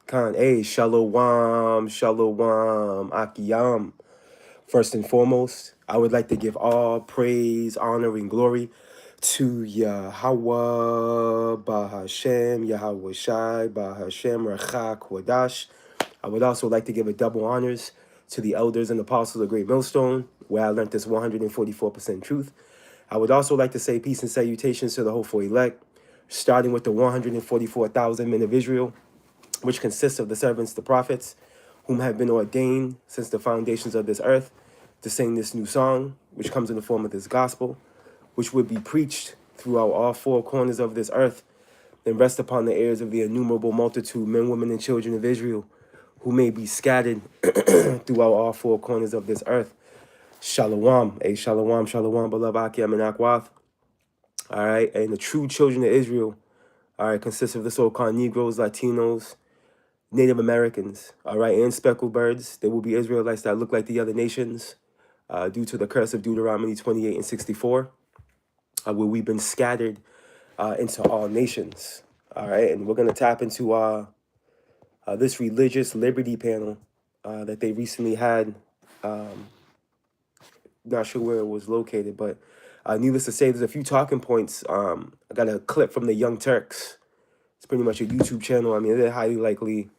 Khan, hey, shalom, shalom, akiyam. First and foremost, I would like to give all praise, honor, and glory to Yahweh, Bahashem, Yahweh Shai, Bahashem, Rachak, Wadash. I would also like to give a double honors to the elders and apostles of Great Millstone, where I learned this 144% truth. I would also like to say peace and salutations to the hopeful elect, starting with the 144,000 men of Israel, which consists of the servants, the prophets, whom have been ordained since the foundations of this earth to sing this new song, which comes in the form of this gospel, which would be preached throughout all four corners of this earth, and rest upon the ears of the innumerable multitude, men, women, and children of Israel, who may be scattered throughout all four corners of this earth. Shalom, shalom, shalom, beloved Akim and Akwath. All right, and the true children of Israel, all right, consists of the so-called Negroes, Latinos, Native Americans, all right, and speckled birds. There will be Israelites that look like the other nations due to the curse of Deuteronomy 28 and 64, where we've been scattered into all nations, all right? And we're going to tap into this religious liberty panel that they recently had. Not sure where it was located, but needless to say, there's a few talking points. I got a clip from the Young Turks. It's pretty much a YouTube channel. I mean, they're highly likely,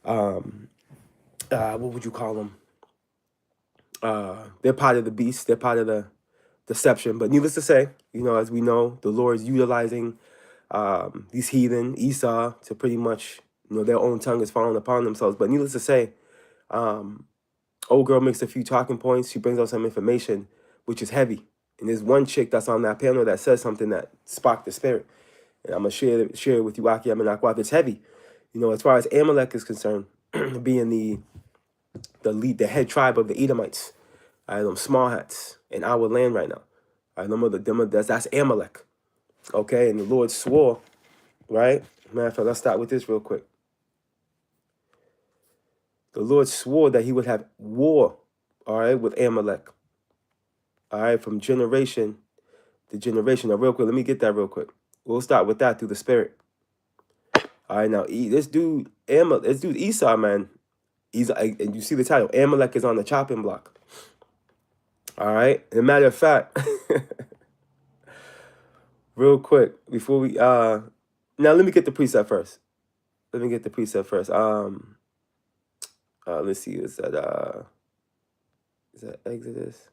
what would you call them? They're part of the beast. They're part of the deception. But needless to say, as we know, the Lord is utilizing these heathen, Esau, to pretty much, their own tongue is falling upon themselves. But needless to say, old girl makes a few talking points. She brings out some information, which is heavy. And there's one chick that's on that panel that says something that sparked the spirit. And I'm going to share it with you, Akiyam and Akwaf. It's heavy. As far as Amalek is concerned, being the head tribe of the Edomites, them small hats in our land right now. That's Amalek. Okay, and the Lord swore, right? Matter of fact, let's start with this real quick. The Lord swore that he would have war, all right, with Amalek. All right, from generation to generation. Now, real quick, let me get that real quick. We'll start with that through the spirit. All right, now this dude Esau, man, and you see the title, Amalek is on the chopping block. All right, and a matter of fact, real quick before we now let me get the precept first. Let's see, is that Exodus?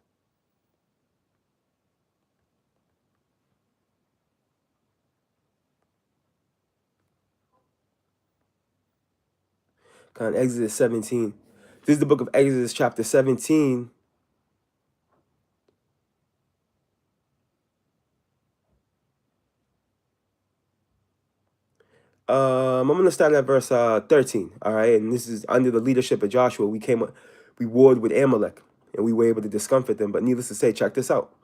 Exodus 17. This is the book of Exodus, chapter 17. I'm going to start at verse 13. All right, and this is under the leadership of Joshua. We warred with Amalek, and we were able to discomfit them. But needless to say, check this out.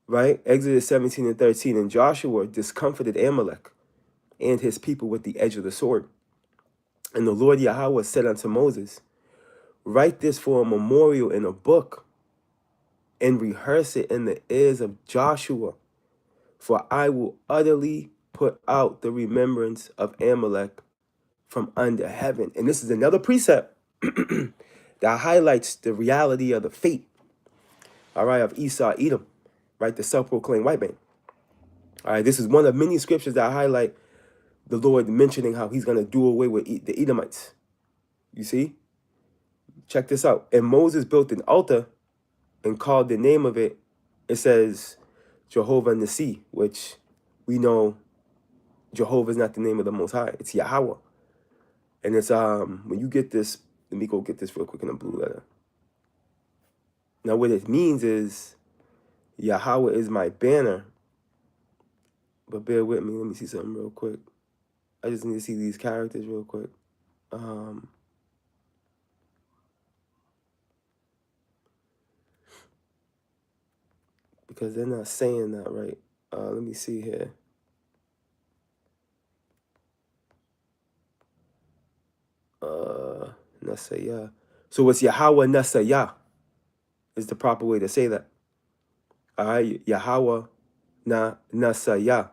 Right, Exodus 17 and 13. And Joshua discomfited Amalek and his people with the edge of the sword. And the Lord Yahweh said unto Moses, write this for a memorial in a book, and rehearse it in the ears of Joshua, for I will utterly put out the remembrance of Amalek from under heaven. And this is another precept that highlights the reality of the fate, all right, of Esau, Edom, right, the self-proclaimed white man. All right, this is one of many scriptures that highlight the Lord mentioning how he's going to do away with the Edomites. You see? Check this out. And Moses built an altar and called the name of it, it says Jehovah Nissi, which we know Jehovah is not the name of the Most High. It's Yahweh. And it's, when you get this, let me go get this real quick in a blue letter. Now, what it means is Yahweh is my banner. But bear with me. Let me see something real quick. I just need to see these characters real quick. because they're not saying that right. Let me see here. Nasaya. So it's Yahweh Nasaya is the proper way to say that. All right, Yahweh Nasaya,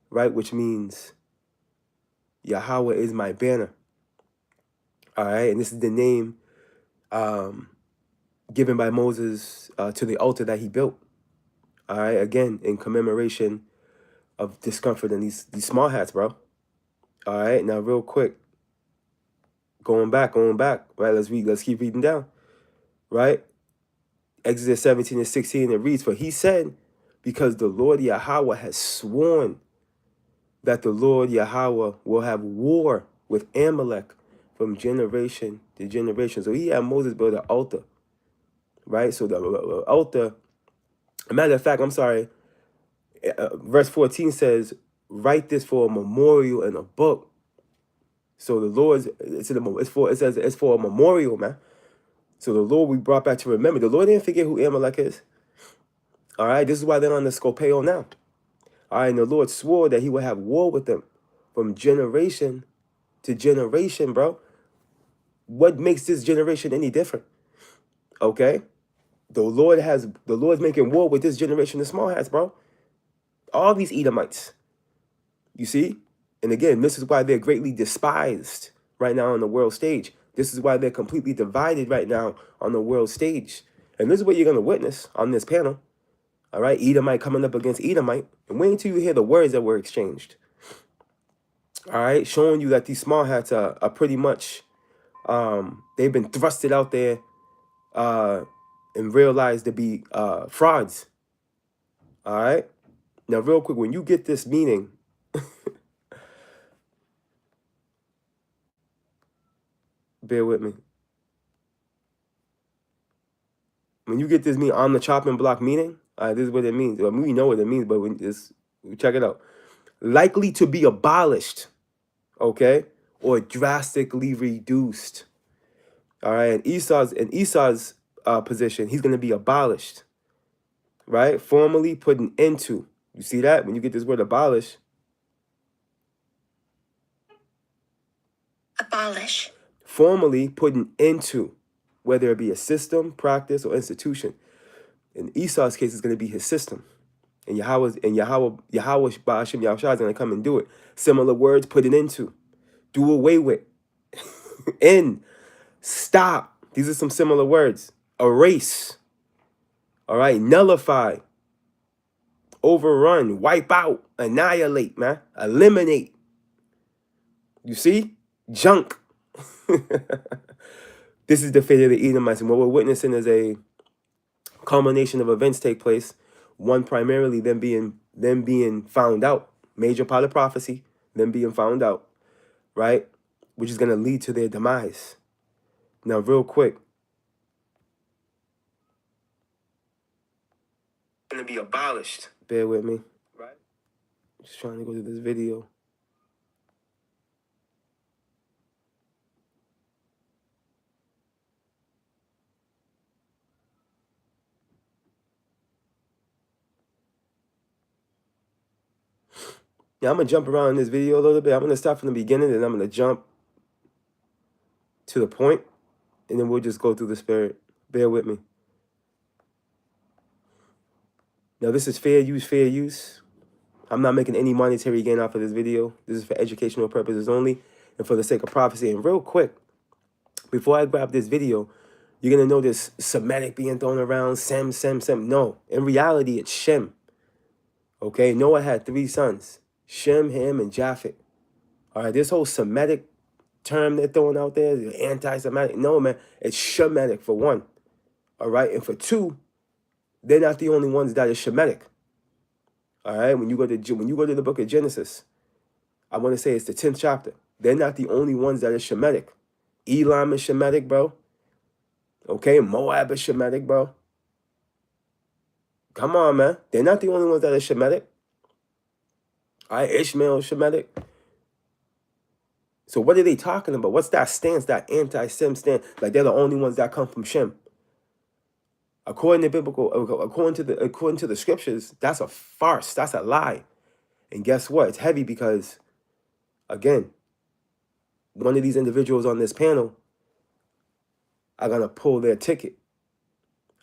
right, which means Yahweh is my banner. All right, and this is the name given by Moses to the altar that he built. All right, again in commemoration of discomfort and these small hats, bro. All right, now real quick, going back, right? Let's keep reading down, right? Exodus 17 and 16, it reads, "For he said, because the Lord Yahweh has sworn that the Lord Yahweh will have war with Amalek from generation to generation." So he had Moses build an altar, right? So the altar, a matter of fact, I'm sorry, verse 14 says, "Write this for a memorial in a book." So the Lord's, it says it's for a memorial, man. So the Lord we brought back to remember. The Lord didn't forget who Amalek is. All right, this is why they're on the Scopeo now. All right, and the Lord swore that he would have war with them from generation to generation, bro. What makes this generation any different? Okay, the Lord's making war with this generation of small hats, bro. All these Edomites, you see, and again, this is why they're greatly despised right now on the world stage. This is why they're completely divided right now on the world stage. And this is what you're gonna witness on this panel. All right, Edomite coming up against Edomite, and wait until you hear the words that were exchanged. All right, showing you that these small hats are pretty much, they've been thrusted out there and realized to be frauds. All right, now real quick, when you get this meaning, bear with me. When you get this meaning on the chopping block meaning, this is what it means. I mean, we know what it means, but check it out. Likely to be abolished, okay, or drastically reduced. All right, in Esau's position, he's going to be abolished, right? Formally put an end to. You see that when you get this word abolish? Abolish. Formally put an end to, whether it be a system, practice, or institution. In Esau's case, it's going to be his system. And Yahweh Ba'ashim Yahushua is going to come and do it. Similar words, put it into. Do away with. End. Stop. These are some similar words. Erase. All right. Nullify. Overrun. Wipe out. Annihilate, man. Eliminate. You see? Junk. This is the fate of the Edomites. And what we're witnessing is a culmination of events take place. One primarily them being found out. Major part of prophecy. Them being found out. Right? Which is going to lead to their demise. Now, real quick. Going to be abolished. Bear with me. Right? Just trying to go through this video. Yeah, I'm going to jump around in this video a little bit. I'm going to start from the beginning, and I'm going to jump to the point, and then we'll just go through the spirit. Bear with me. Now, this is fair use, fair use. I'm not making any monetary gain off of this video. This is for educational purposes only and for the sake of prophecy. And real quick, before I grab this video, you're going to notice Semitic being thrown around, Sem. No, in reality, it's Shem. Okay, Noah had 3 sons, Shem, Ham, and Japheth. All right, this whole Semitic term they're throwing out there, anti-Semitic. No, man, it's Shemitic for one. All right, and for two, they're not the only ones that are Shemitic. All right, when you go to the book of Genesis, I want to say it's the 10th chapter. They're not the only ones that are Shemitic. Elam is Shemitic, bro. Okay, Moab is Shemitic, bro. Come on, man. They're not the only ones that are Shemitic. All right, Ishmael is Shemitic. So what are they talking about? What's that stance, that anti-Sem stance? Like they're the only ones that come from Shem. According to the scriptures, that's a farce. That's a lie. And guess what? It's heavy because, again, one of these individuals on this panel are gonna pull their ticket.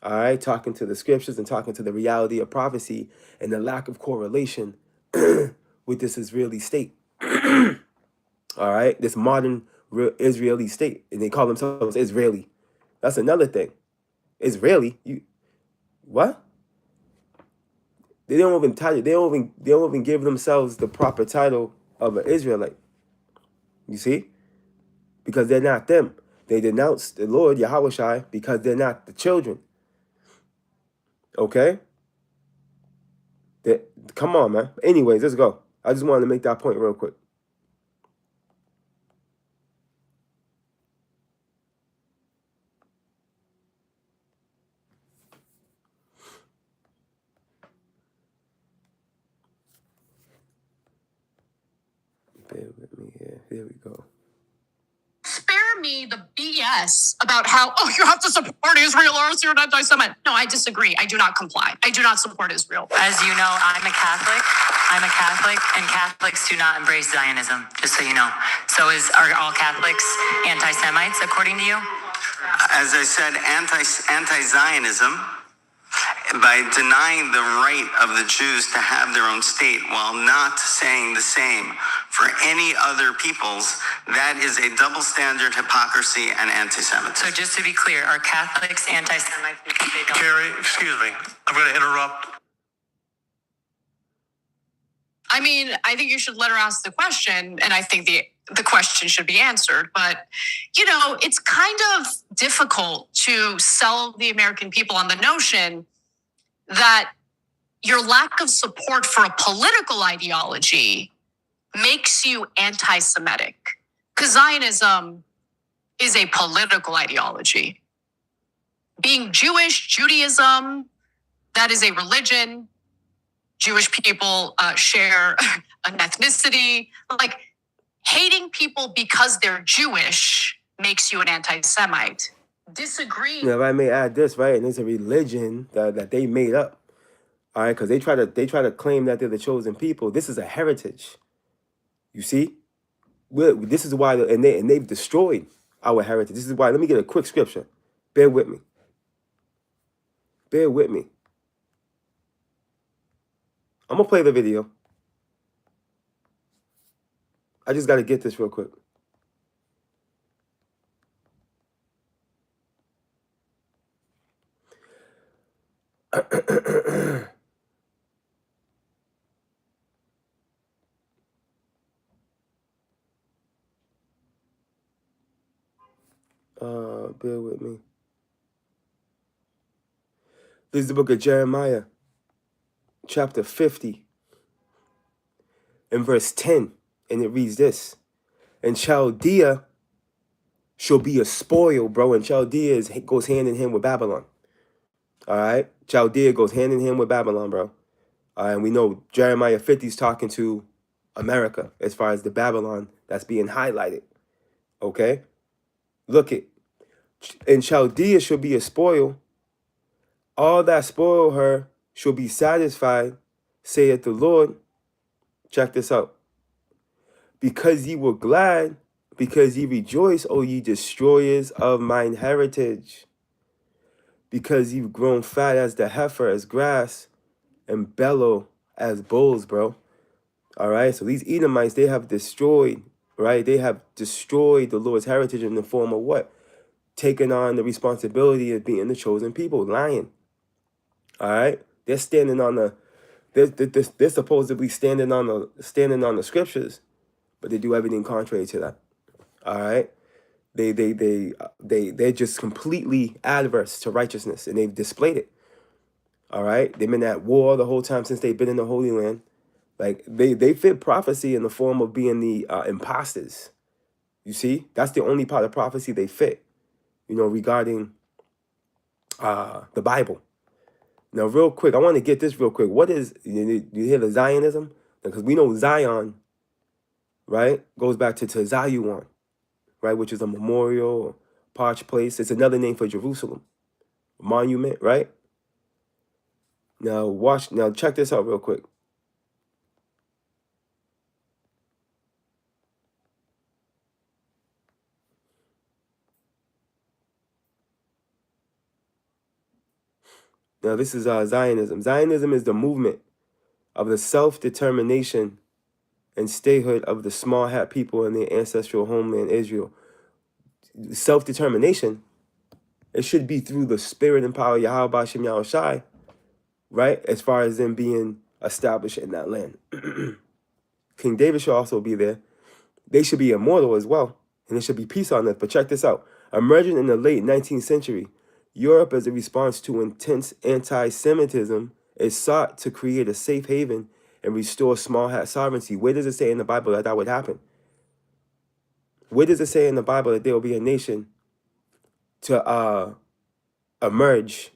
All right, talking to the scriptures and talking to the reality of prophecy and the lack of correlation with this Israeli state. All right, this modern Israeli state, and they call themselves Israeli. That's another thing. Israeli, you what? They don't even title. They don't even give themselves the proper title of an Israelite. You see, because they're not them. They denounce the Lord Yahweh because they're not the children. Okay. Come on, man. Anyways, let's go. I just wanted to make that point real quick. Bear with me here. Here we go. Spare me the BS about how, oh, you have to support Israel or else you're an anti-Semite. No, I disagree. I do not comply. I do not support Israel. As you know, I'm a Catholic, and Catholics do not embrace Zionism, just so you know. So are all Catholics anti-Semites, according to you? As I said, anti-Zionism, by denying the right of the Jews to have their own state while not saying the same for any other peoples, that is a double standard, hypocrisy, and anti-Semitism. So just to be clear, are Catholics anti-Semites? Carrie, excuse me. I'm going to interrupt. I mean, I think you should let her ask the question, and I think the question should be answered. But, you know, it's kind of difficult to sell the American people on the notion that your lack of support for a political ideology makes you anti-Semitic. Because Zionism is a political ideology. Being Jewish, Judaism, that is a religion. Jewish people share an ethnicity. Like, hating people because they're Jewish makes you an anti-Semite. Disagree. Now, if I may add this, right, and it's a religion that they made up, all right, because they try to claim that they're the chosen people. This is a heritage. You see, this is why, and they've destroyed our heritage. This is why. Let me get a quick scripture. Bear with me. Bear with me. I'm gonna play the video. I just got to get this real quick. Bear with me. This is the book of Jeremiah, chapter 50, and verse 10, and it reads this: and Chaldea shall be a spoil, bro. And Chaldea goes hand in hand with Babylon. All right, Chaldea goes hand in hand with Babylon, bro. And we know Jeremiah 50 is talking to America as far as the Babylon that's being highlighted. Okay, look it. And Chaldea shall be a spoil. All that spoil her shall be satisfied, saith the Lord. Check this out. Because ye were glad, because ye rejoice, O ye destroyers of mine heritage. Because you've grown fat as the heifer, as grass, and bellow as bulls, bro. All right, so these Edomites, they have destroyed, right? They have destroyed the Lord's heritage in the form of what? Taking on the responsibility of being the chosen people, lying. All right, they're standing on they're supposedly standing on the scriptures, but they do everything contrary to that. All right, they're just completely adverse to righteousness, and they've displayed it. All right, they've been at war the whole time since they've been in the Holy Land. Like they fit prophecy in the form of being the imposters. You see, that's the only part of prophecy they fit. You know, regarding the Bible. Now, real quick, I want to get this real quick. What is, you hear the Zionism? Because we know Zion, right, goes back to Zayuan, right, which is a memorial or parch place. It's another name for Jerusalem, monument, right? Now check this out real quick. Now this is Zionism. Zionism is the movement of the self-determination and statehood of the small hat people in their ancestral homeland, Israel. Self-determination, it should be through the spirit and power of Yahweh B'Shem Yahushai, right? As far as them being established in that land. King David should also be there. They should be immortal as well, and there should be peace on earth. But check this out. Emerging in the late 19th century, Europe, as a response to intense anti-Semitism, is sought to create a safe haven and restore small hat sovereignty. Where does it say in the Bible that that would happen? Where does it say in the Bible that there will be a nation to emerge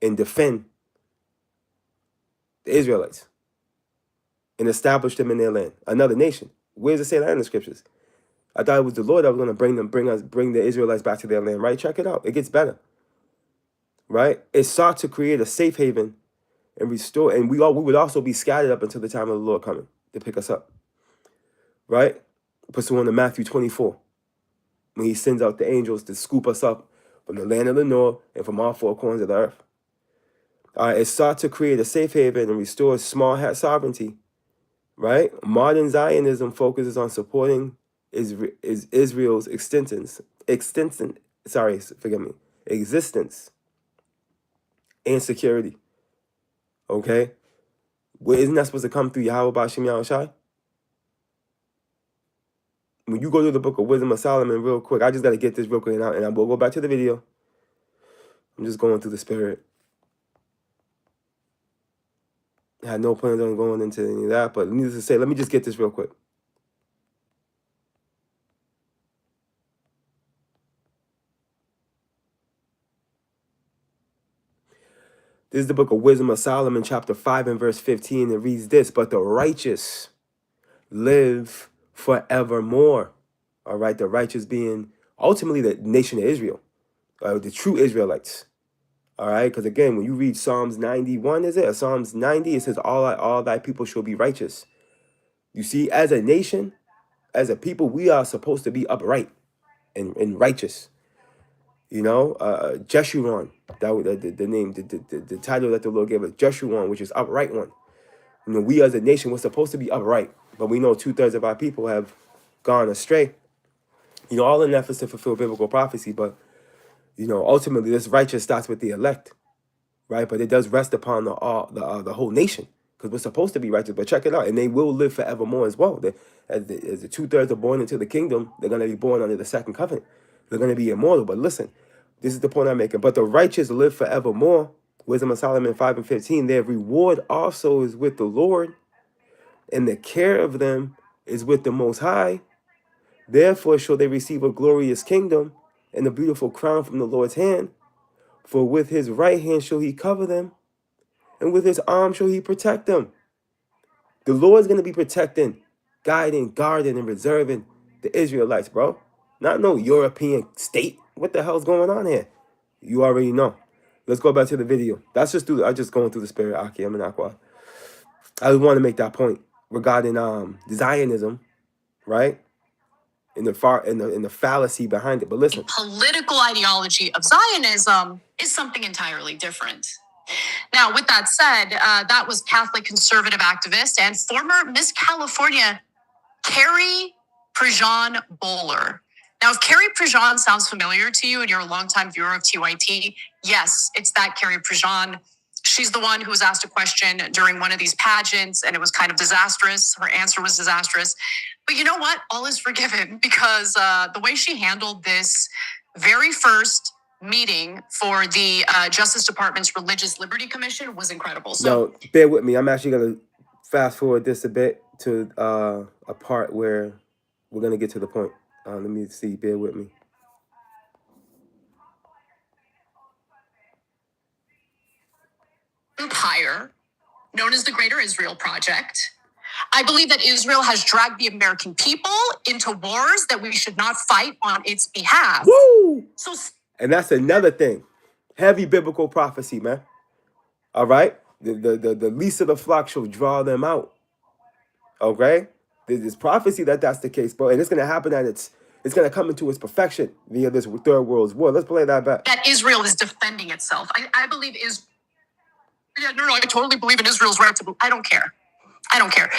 and defend the Israelites and establish them in their land? Another nation. Where does it say that in the scriptures? I thought it was the Lord that was going to bring the Israelites back to their land, right? Check it out. It gets better, right? It sought to create a safe haven and restore, and we would also be scattered up until the time of the Lord coming to pick us up, right? Pursuant to Matthew 24, when he sends out the angels to scoop us up from the land of the north and from all four corners of the earth. It sought to create a safe haven and restore small hat sovereignty, right? Modern Zionism focuses on supporting Israel's existence and security. Okay? Well, isn't that supposed to come through Yahweh B'Shem Yahushai? When you go to the book of Wisdom of Solomon real quick, I just got to get this real quick, and I will go back to the video. I'm just going through the spirit. I had no plans on going into any of that, but needless to say, let me just get this real quick. This is the book of Wisdom of Solomon, chapter 5 and verse 15. It reads this: but the righteous live forevermore. All right, the righteous being ultimately the nation of Israel, the true Israelites. All right, because again, when you read Psalms 91, is it? Or Psalms 90, it says, all thy people shall be righteous. You see, as a nation, as a people, we are supposed to be upright and righteous. You know, Jeshurun, the name, the title that the Lord gave us, Jeshurun, which is upright one. You know, we as a nation, we're supposed to be upright, but we know 2/3 of our people have gone astray. You know, all in efforts to fulfill biblical prophecy, but, you know, ultimately this righteous starts with the elect, right? But it does rest upon the whole nation, because we're supposed to be righteous. But check it out, and they will live forevermore as well. As the 2/3 are born into the kingdom, they're going to be born under the second covenant. They're going to be immortal. But listen, this is the point I'm making. But the righteous live forevermore. Wisdom of Solomon 5 and 15. Their reward also is with the Lord, and the care of them is with the Most High. Therefore shall they receive a glorious kingdom and a beautiful crown from the Lord's hand. For with his right hand shall he cover them, and with his arm shall he protect them. The Lord's going to be protecting, guiding, guarding, and reserving the Israelites, bro. Not no European state. What the hell's going on here? You already know. Let's go back to the video. I'm just going through the spirit, Aki. I'm in Aqua. I just want to make that point regarding Zionism, right? In the fallacy behind it. But listen. The political ideology of Zionism is something entirely different. Now, with that said, that was Catholic conservative activist and former Miss California, Carrie Prejean Bowler. Now, if Carrie Prejean sounds familiar to you and you're a longtime viewer of TYT, yes, it's that Carrie Prejean. She's the one who was asked a question during one of these pageants, and it was kind of disastrous. Her answer was disastrous. But you know what? All is forgiven, because the way she handled this very first meeting for the Justice Department's Religious Liberty Commission was incredible. So, now, bear with me. I'm actually going to fast forward this a bit to a part where we're going to get to the point. Let me see. Bear with me. Empire, known as the Greater Israel Project. I believe that Israel has dragged the American people into wars that we should not fight on its behalf. Woo! And that's another thing. Heavy biblical prophecy, man. All right? The least of the flock shall draw them out. Okay? There's prophecy that's the case, bro. And it's going to happen at it's going to come into its perfection via this third world's war. Let's play that back. That Israel is defending itself. I believe is. Yeah, no, I totally believe in Israel's right to. I don't care. I don't care.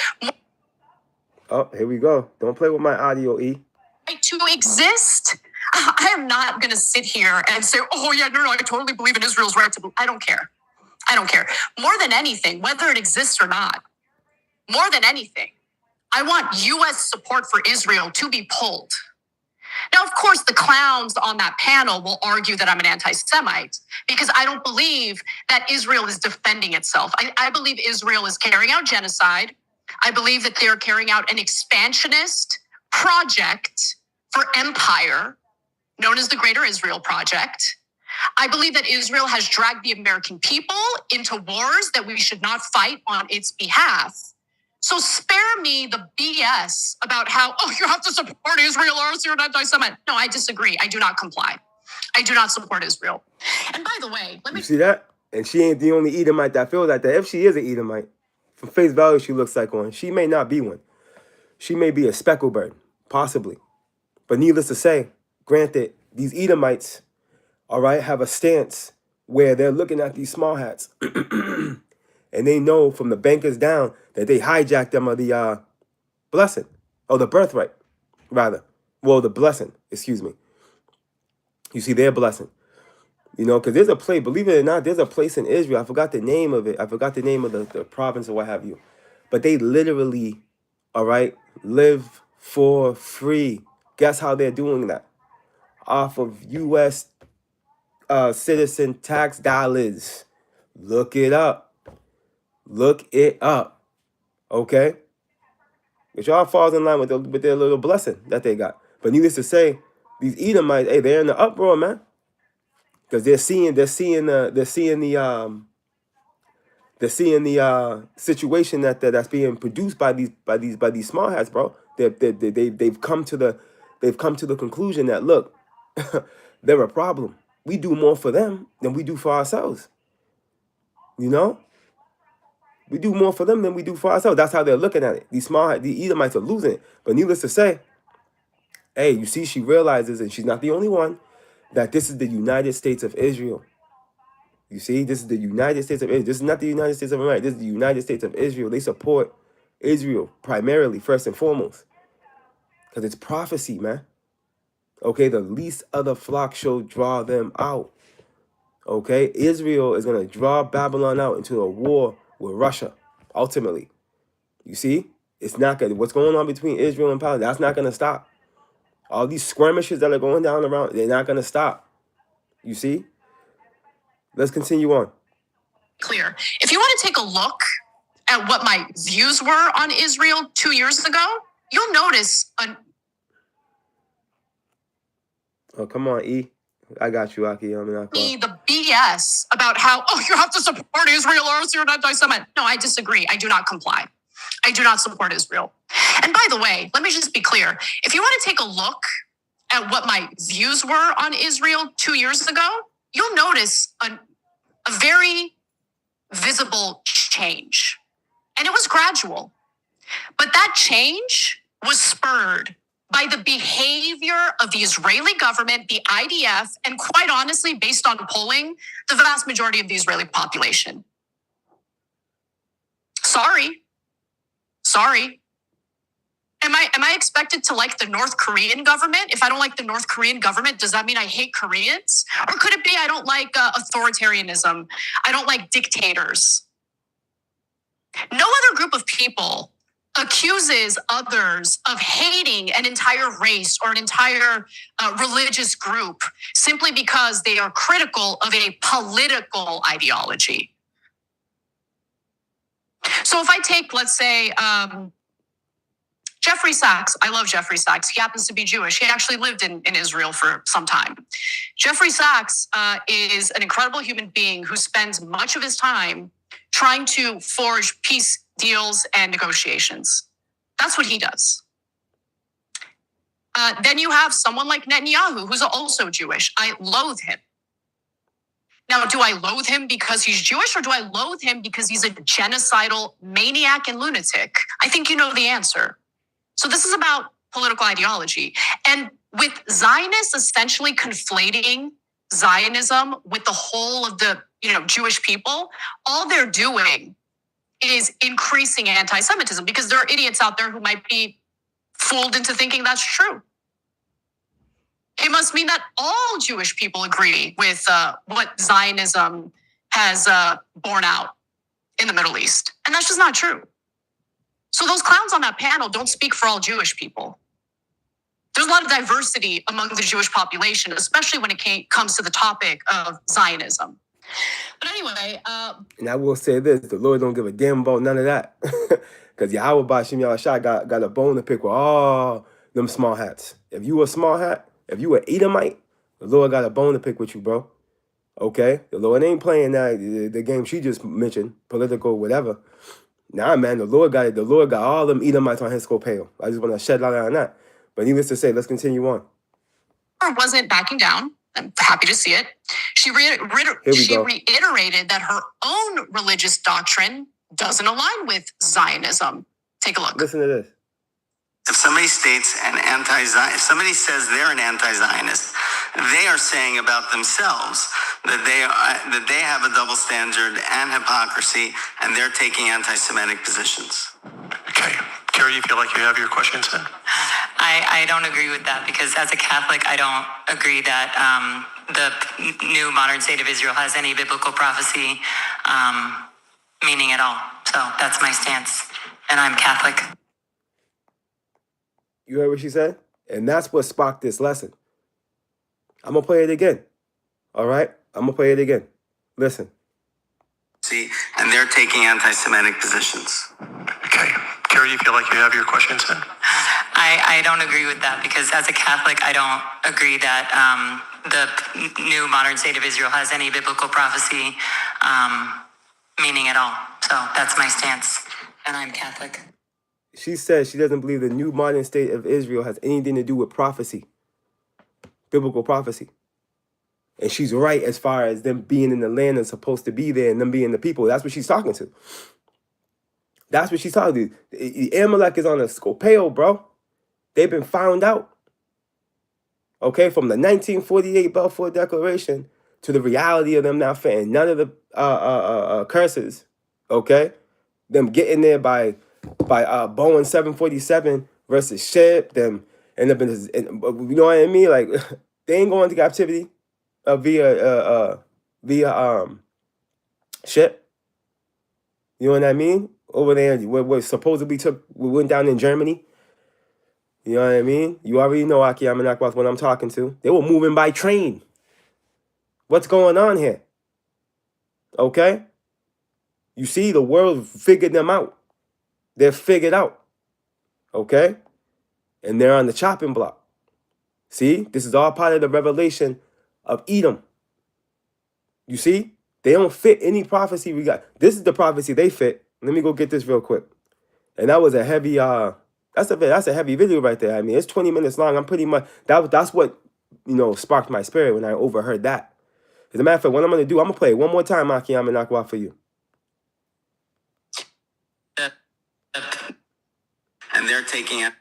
Oh, here we go. Don't play with my audio, E. To exist. I am not going to sit here and say, oh, yeah, no, I totally believe in Israel's right to. I don't care. I don't care. More than anything, whether it exists or not, more than anything, I want U.S. support for Israel to be pulled. Now, of course, the clowns on that panel will argue that I'm an anti-Semite because I don't believe that Israel is defending itself. I believe Israel is carrying out genocide. I believe that they're carrying out an expansionist project for empire known as the Greater Israel Project. I believe that Israel has dragged the American people into wars that we should not fight on its behalf. So spare me the BS about how, oh, you have to support Israel or else you're an anti-Semite. No, I disagree. I do not comply. I do not support Israel. And by the way, let me... You see that? And she ain't the only Edomite that feels like that. If she is an Edomite, from face value, she looks like one. She may not be one. She may be a speckled bird, possibly. But needless to say, granted, these Edomites, all right, have a stance where they're looking at these small hats. And they know from the bankers down that they hijacked them of the blessing. Or the birthright, rather. Well, the blessing, excuse me. You see, their blessing. You know, because there's a place, believe it or not, there's a place in Israel. I forgot the name of it. I forgot the name of the province or what have you. But they literally, all right, live for free. Guess how they're doing that? Off of U.S. Citizen tax dollars. Look it up. Look it up. Okay? Which all falls in line with their little blessing that they got. But needless to say, these Edomites, hey, they're in the uproar, man. Because they're seeing the situation that's being produced by these small hats, bro. They've come to the conclusion that, look, they're a problem. We do more for them than we do for ourselves. You know? We do more for them than we do for ourselves. That's how they're looking at it. The Edomites are losing it. But needless to say, hey, you see, she realizes, and she's not the only one, that this is the United States of Israel. You see, this is the United States of Israel. This is not the United States of America. This is the United States of Israel. They support Israel primarily, first and foremost. Because it's prophecy, man. Okay, the least of the flock shall draw them out. Okay, Israel is going to draw Babylon out into a war with Russia, ultimately. You see, it's not good. What's going on between Israel and Palestine, that's not going to stop. All these skirmishes that are going down around, they're not going to stop. You see? Let's continue on. Clear. If you want to take a look at what my views were on Israel 2 years ago, you'll notice Oh, come on, E. I got you, Aki. the BS about how, oh, you have to support Israel or else you're an anti-Semite. No, I disagree. I do not comply. I do not support Israel. And by the way, let me just be clear. If you want to take a look at what my views were on Israel 2 years ago, you'll notice a very visible change. And it was gradual. But that change was spurred by the behavior of the Israeli government, the IDF, and quite honestly, based on polling, the vast majority of the Israeli population. Sorry. Am I expected to like the North Korean government? If I don't like the North Korean government, does that mean I hate Koreans? Or could it be I don't like authoritarianism? I don't like dictators. No other group of people accuses others of hating an entire race or an entire religious group simply because they are critical of a political ideology. So if I take, let's say, Jeffrey Sachs, I love Jeffrey Sachs. He happens to be Jewish. He actually lived in Israel for some time. Jeffrey Sachs is an incredible human being who spends much of his time trying to forge peace deals and negotiations. That's what he does. Then you have someone like Netanyahu, who's also Jewish. I loathe him. Now, do I loathe him because he's Jewish, or do I loathe him because he's a genocidal maniac and lunatic? I think you know the answer. So this is about political ideology. And with Zionists essentially conflating Zionism with the whole of the Jewish people, all they're doing is increasing anti-Semitism, because there are idiots out there who might be fooled into thinking that's true. It must mean that all Jewish people agree with what Zionism has borne out in the Middle East. And that's just not true. So those clowns on that panel don't speak for all Jewish people. There's a lot of diversity among the Jewish population, especially when it comes to the topic of Zionism. But anyway, and I will say this: the Lord don't give a damn about none of that, because Yahweh Bashim Yahushua got a bone to pick with all them small hats. If you a small hat, if you an Edomite, the Lord got a bone to pick with you, bro. Okay, the Lord ain't playing the game she just mentioned, political whatever. Nah, man, the Lord got all them Edomites on his scopeo. I just want to shed light on that. But needless to say, let's continue on. Wasn't backing down. I'm happy to see it. She reiterated that her own religious doctrine doesn't align with Zionism. Take a look. Listen to this. If somebody states if somebody says they're an anti-Zionist, they are saying about themselves that they have a double standard and hypocrisy, and they're taking anti-Semitic positions. Okay. Carrie, you feel like you have your questions in? I don't agree with that, because as a Catholic, I don't agree that the new modern state of Israel has any biblical prophecy meaning at all. So that's my stance, and I'm Catholic. You heard what she said? And that's what sparked this lesson. I'm going to play it again. All right? I'm going to play it again. Listen. See, and they're taking anti-Semitic positions. Okay. Carrie, you feel like you have your questions in? I don't agree with that, because as a Catholic, I don't agree that the new modern state of Israel has any biblical prophecy meaning at all. So that's my stance, and I'm Catholic. She says she doesn't believe the new modern state of Israel has anything to do with prophecy, biblical prophecy. And she's right as far as them being in the land and supposed to be there and them being the people. That's what she's talking to. That's what she's talking to. Amalek is on a scopeo, bro. They've been found out. Okay, from the 1948 Balfour Declaration to the reality of them not fitting none of the curses. Okay, them getting there by Boeing 747 versus ship. Them end up you know what I mean? Like they ain't going to captivity via ship. You know what I mean? Over there, what supposedly went down in Germany. You know what I mean? You already know Aki Amenakwas what I'm talking to. They were moving by train. What's going on here? Okay? You see, the world figured them out. They're figured out. Okay? And they're on the chopping block. See? This is all part of the revelation of Edom. You see? They don't fit any prophecy we got. This is the prophecy they fit. Let me go get this real quick. And that was a heavy that's a heavy video right there. I mean, it's 20 minutes long. I'm pretty much that's what sparked my spirit when I overheard that. As a matter of fact, what I'm gonna do, I'm gonna play it one more time, Aki Amenakwa, for you. And they're taking an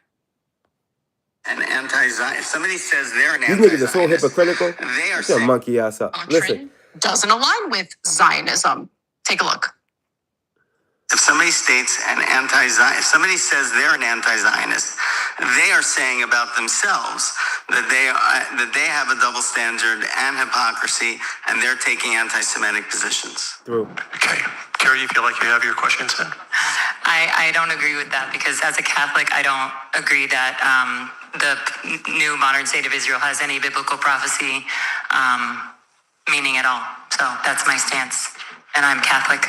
anti-Zionist. If somebody says they're an These anti-Zionist, niggas are so hypocritical. They are Get your monkey ass up. Listen. Doesn't align with Zionism. Take a look. If somebody states if somebody says they're an anti-Zionist, they are saying about themselves that they have a double standard and hypocrisy, and they're taking anti-Semitic positions. Through. Okay. Carrie, you feel like you have your questions in? I don't agree with that, because as a Catholic, I don't agree that the new modern state of Israel has any biblical prophecy meaning at all. So that's my stance, and I'm Catholic.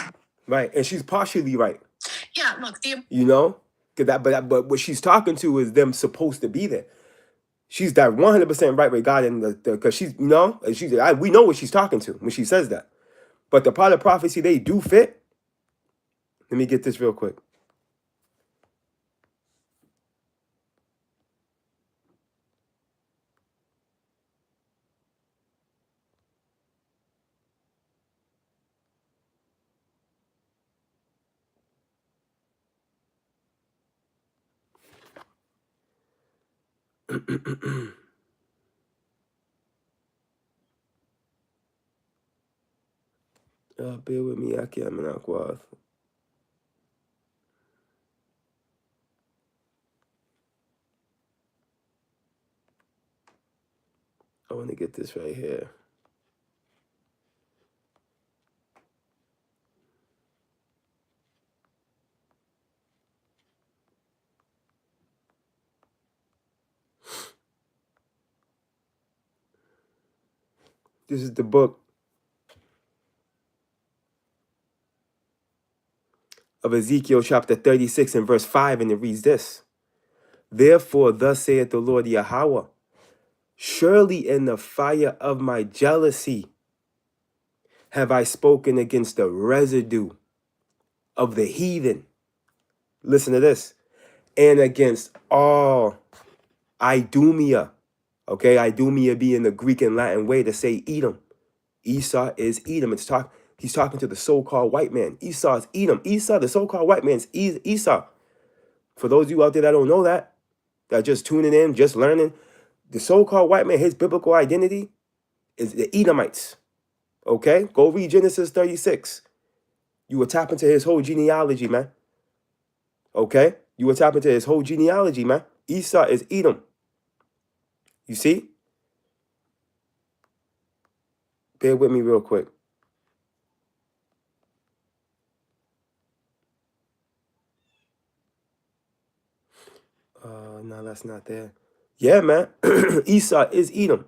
Right, and she's partially right. Yeah, look, but what she's talking to is them supposed to be there. She's that 100% right regarding because she's we know what she's talking to when she says that. But the part of prophecy they do fit. Let me get this real quick. Bear with me, I can't remember. I want to get this right here. This is the book of Ezekiel chapter 36 and verse 5, and it reads this. Therefore, thus saith the Lord Yahweh, surely in the fire of my jealousy have I spoken against the residue of the heathen. Listen to this. And against all Idumea. Okay, Idumea being the Greek and Latin way to say Edom. Esau is Edom. He's talking to the so-called white man. Esau is Edom. Esau, the so-called white man, is Esau. For those of you out there that don't know that are just tuning in, just learning, the so-called white man, his biblical identity is the Edomites. Okay? Go read Genesis 36. You will tap into his whole genealogy, man. Okay? You will tap into his whole genealogy, man. Esau is Edom. You see? Bear with me real quick. No, that's not there. Yeah, man. Esau is Edom.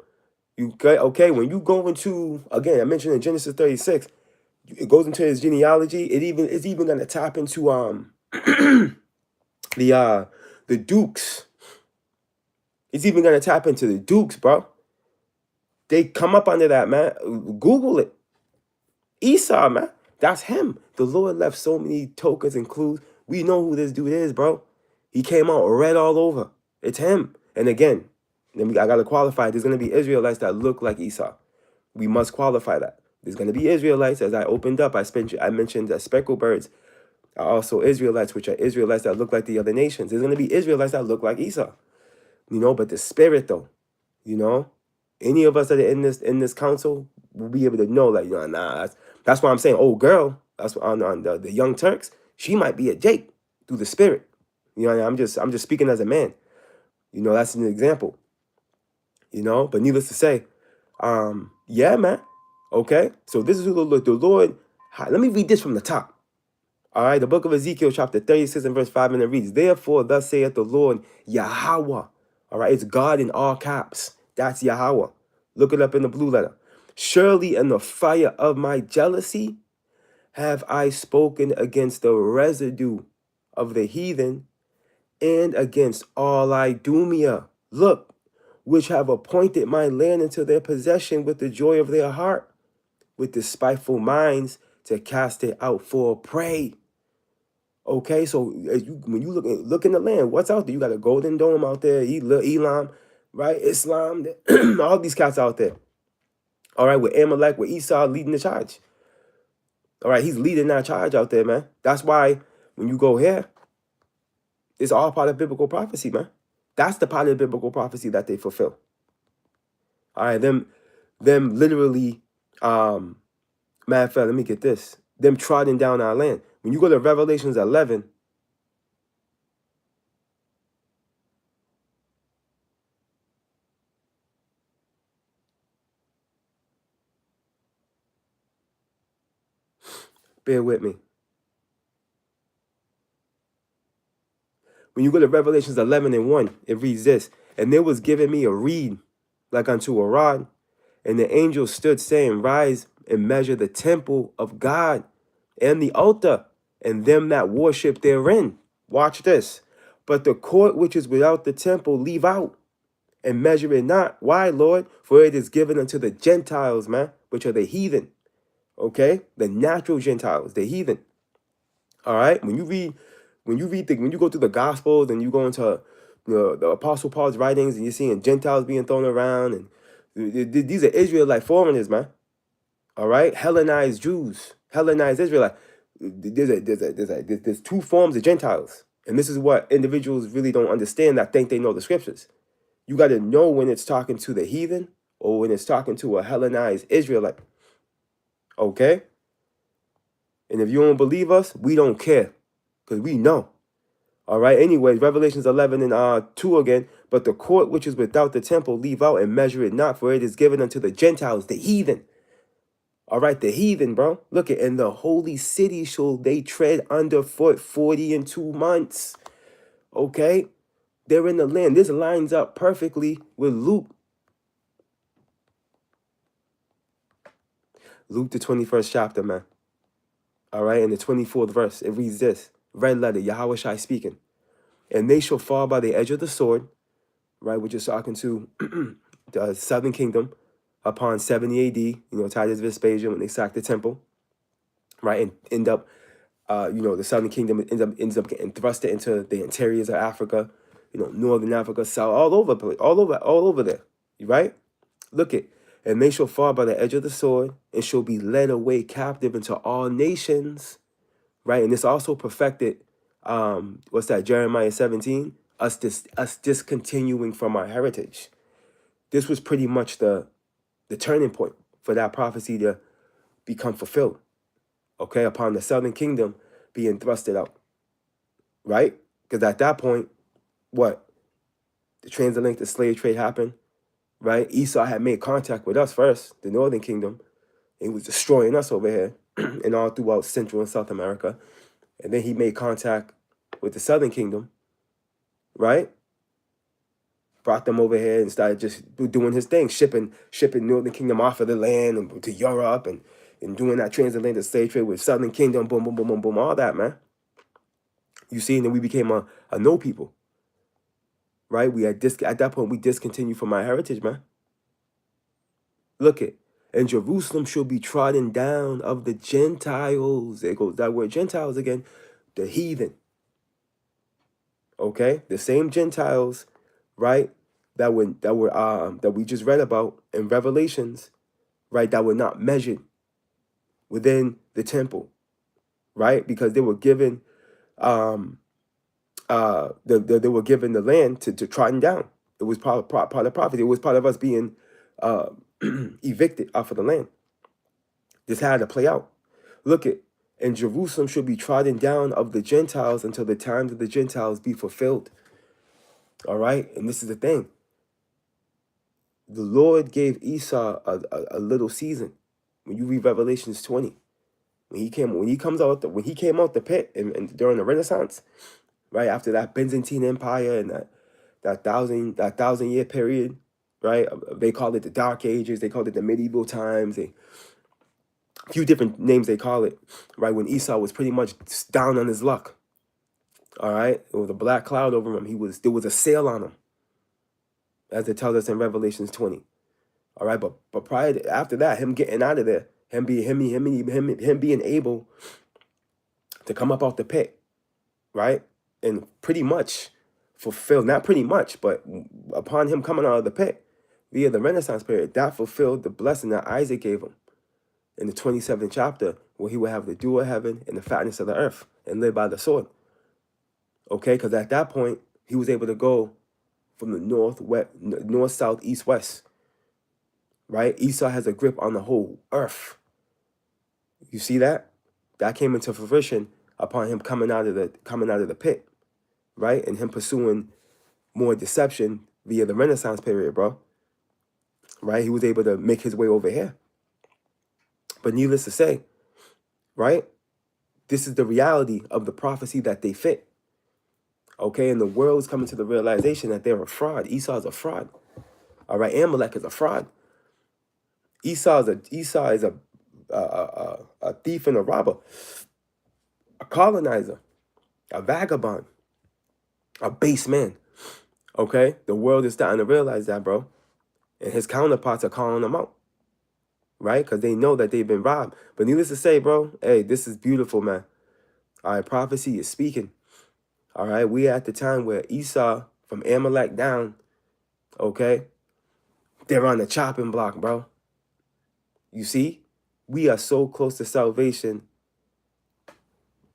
Okay, when you go into, again, I mentioned in Genesis 36, it goes into his genealogy. It's even gonna tap into the Dukes. It's even gonna tap into the Dukes, bro. They come up under that, man. Google it. Esau, man. That's him. The Lord left so many tokens and clues. We know who this dude is, bro. He came out red all over. It's him. And again, I gotta qualify. There's gonna be Israelites that look like Esau. We must qualify that. There's gonna be Israelites. As I opened up, I mentioned that speckled birds are also Israelites, which are Israelites that look like the other nations. There's gonna be Israelites that look like Esau. But the spirit, though, any of us that are in this council will be able to know, like, that's why I'm saying, old girl, that's on the Young Turks, she might be a Jake through the spirit. I'm just speaking as a man. That's an example. But needless to say, yeah, man. Okay, so this is who the Lord. Let me read this from the top. All right, the book of Ezekiel, chapter 36 and verse 5, and it reads, therefore, thus saith the Lord Yahweh. All right, it's God in all caps. That's Yahweh. Look it up in the blue letter. Surely in the fire of my jealousy have I spoken against the residue of the heathen and against all Idumea. Look, which have appointed my land into their possession with the joy of their heart, with despiteful minds to cast it out for a prey. Okay, so when you look in the land, what's out there? You got a Golden Dome out there, Elam, right? Islam, all these cats out there. All right, with Amalek, with Esau leading the charge. All right, he's leading that charge out there, man. That's why when you go here, it's all part of biblical prophecy, man. That's the part of biblical prophecy that they fulfill. All right, them literally, matter of fact, let me get this. Them trotting down our land. When you go to Revelations 11, bear with me. When you go to Revelations 11 and 1, it reads this, and there was given me a reed like unto a rod, and the angel stood saying, rise and measure the temple of God and the altar and them that worship therein. Watch this. But the court which is without the temple leave out and measure it not. Why, Lord? For it is given unto the Gentiles, man, which are the heathen. Okay? The natural Gentiles, the heathen. All right? When you go through the Gospels and you go into the Apostle Paul's writings and you're seeing Gentiles being thrown around, and these are Israelite foreigners, man. All right? Hellenized Jews, Hellenized Israelite. There's two forms of Gentiles. And this is what individuals really don't understand that think they know the scriptures. You got to know when it's talking to the heathen or when it's talking to a Hellenized Israelite. Okay? And if you don't believe us, we don't care because we know. All right. Anyways, Revelations 11 and 2 again. But the court which is without the temple, leave out and measure it not, for it is given unto the Gentiles, the heathen. All right, the heathen, bro. Look at, in the holy city shall they tread underfoot 42 months. Okay? They're in the land. This lines up perfectly with Luke. Luke, the 21st chapter, man. All right, in the 24th verse, it reads this. Red letter, Yahweh Shai speaking. And they shall fall by the edge of the sword, right, which is talking to the southern kingdom upon 70 AD, Titus Vespasian, when they sacked the temple, right, and end up, the southern kingdom ends up getting thrusted into the interiors of Africa, northern Africa, south, all over there, right? Look it, and they shall fall by the edge of the sword and shall be led away captive into all nations, right? And it's also perfected, what's that, Jeremiah 17, us discontinuing from our heritage. This was pretty much the turning point for that prophecy to become fulfilled, okay, upon the southern kingdom being thrusted out, right? Because at that point, what? The transatlantic slave trade happened, right? Esau had made contact with us first, the northern kingdom. He was destroying us over here and all throughout Central and South America. And then he made contact with the southern kingdom, right? Brought them over here and started just doing his thing, shipping northern kingdom off of the land and to Europe and doing that transatlantic slave trade with southern kingdom, boom, boom, boom, boom, boom, all that, man. You see, and then we became a no people, right? At that point, we discontinued from our heritage, man. Look it. And Jerusalem shall be trodden down of the Gentiles. There goes that word Gentiles again. The heathen. Okay? The same Gentiles, right? That we just read about in Revelations, right? That were not measured within the temple, right? Because they were given they were given the land to trodden down. It was part of the prophecy. It was part of us being evicted off of the land. This had to play out. Look it, and Jerusalem shall be trodden down of the Gentiles until the times of the Gentiles be fulfilled. All right, and this is the thing. The Lord gave Esau a little season. When you read Revelations 20, when he came out the pit and during the Renaissance, right after that Byzantine Empire and that thousand year period, right? They called it the Dark Ages. They called it the medieval times. A few different names they call it, right? When Esau was pretty much down on his luck. All right, it was a black cloud over him. There was a sail on him, as it tells us in Revelations 20. All right, but after that, him getting out of there, him being able to come up out the pit, right, and pretty much fulfilled, not pretty much, but upon him coming out of the pit via the Renaissance period, that fulfilled the blessing that Isaac gave him in the 27th chapter, where he would have the dew of heaven and the fatness of the earth and live by the sword. Okay, because at that point, he was able to go from the north, south, east, west. Right? Esau has a grip on the whole earth. You see that? That came into fruition upon him coming out of the pit, right? And him pursuing more deception via the Renaissance period, bro. Right? He was able to make his way over here. But needless to say, right? This is the reality of the prophecy that they fit. Okay, and the world is coming to the realization that they're a fraud. Esau is a fraud. All right, Amalek is a fraud. Esau is a thief and a robber, a colonizer, a vagabond, a base man. Okay, the world is starting to realize that, bro, and his counterparts are calling them out, right? Because they know that they've been robbed. But needless to say, bro, hey, this is beautiful, man. All right, prophecy is speaking. All right, we at the time where Esau from Amalek down, okay, they're on the chopping block, bro. You see, we are so close to salvation.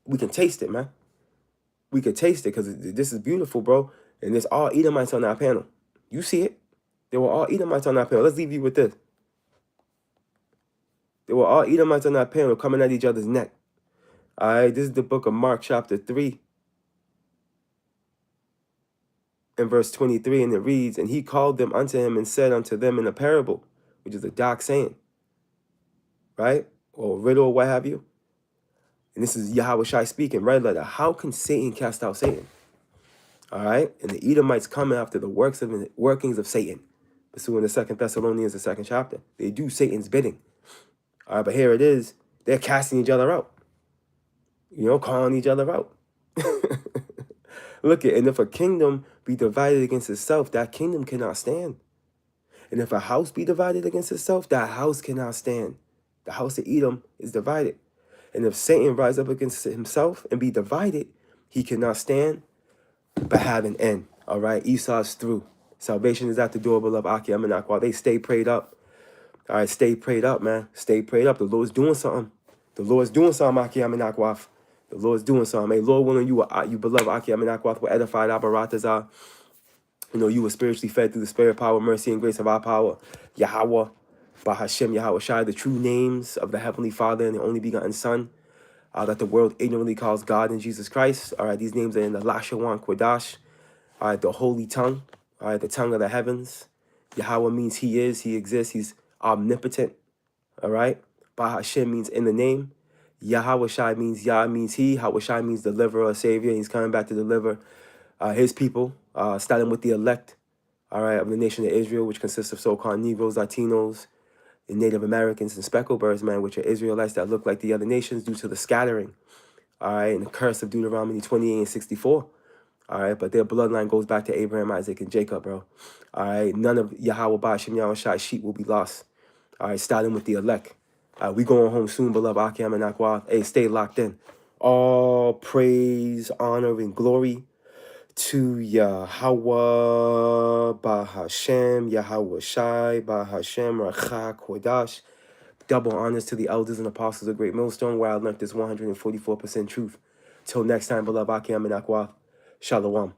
We can taste it, man. We can taste it because this is beautiful, bro. And there's all Edomites on our panel. You see it. They were all Edomites on that panel. Let's leave you with this. They were all Edomites on that panel coming at each other's neck. All right, this is the book of Mark chapter 3 and verse 23, and it reads, and he called them unto him and said unto them in a parable, which is a dark saying, right? Or riddle or what have you. And this is Yahweh Shai speaking, red letter. How can Satan cast out Satan? All right, and the Edomites come after the workings of Satan. Pursuing the 2 Thessalonians, the 2nd chapter. They do Satan's bidding. All right, but here it is. They're casting each other out. You know, calling each other out. Look at, and if a kingdom be divided against itself, that kingdom cannot stand. And if a house be divided against itself, that house cannot stand. The house of Edom is divided. And if Satan rise up against himself and be divided, he cannot stand, but have an end. All right, Esau's through. Salvation is at the door, beloved Aki Amenakwa. They stay prayed up. All right, stay prayed up, man. Stay prayed up. The Lord's doing something. The Lord's doing something, Aki Amenakwa. The Lord's doing something. Hey, Lord willing, you beloved Aki Amenakwa were edified, Abaratazah. You know, you were spiritually fed through the spirit, power, mercy, and grace of our power. Yahweh, Bahashem, Yahweh Shai, the true names of the Heavenly Father and the only begotten Son, that the world ignorantly calls God in Jesus Christ. All right, these names are in the Lashawan Kodash. All right, the holy tongue. All right, the tongue of the heavens. Yahweh means he is, he exists, he's omnipotent. All right, Bahashem means in the name. Yahweh Shai means Yah means he. Yahweh Shai means deliverer, savior. He's coming back to deliver his people, starting with the elect, all right, of the nation of Israel, which consists of so-called Negroes, Latinos, and Native Americans and specklebirds, man, which are Israelites that look like the other nations due to the scattering, all right, and the curse of Deuteronomy 28 and 64, all right, but their bloodline goes back to Abraham, Isaac, and Jacob, bro, all right, none of Yahweh Ba'ashem Yahweh Shai sheep will be lost, all right, starting with the elect. We going home soon, beloved Akim and Akwa. Hey, stay locked in. All praise, honor, and glory to Yahweh Bahashem, Yahweh Shai, Bahashem, Racha Kodash. Double honors to the elders and apostles of Great Millstone, where I learned this 144% truth. Till next time, beloved Akim and Akwa. Shalom.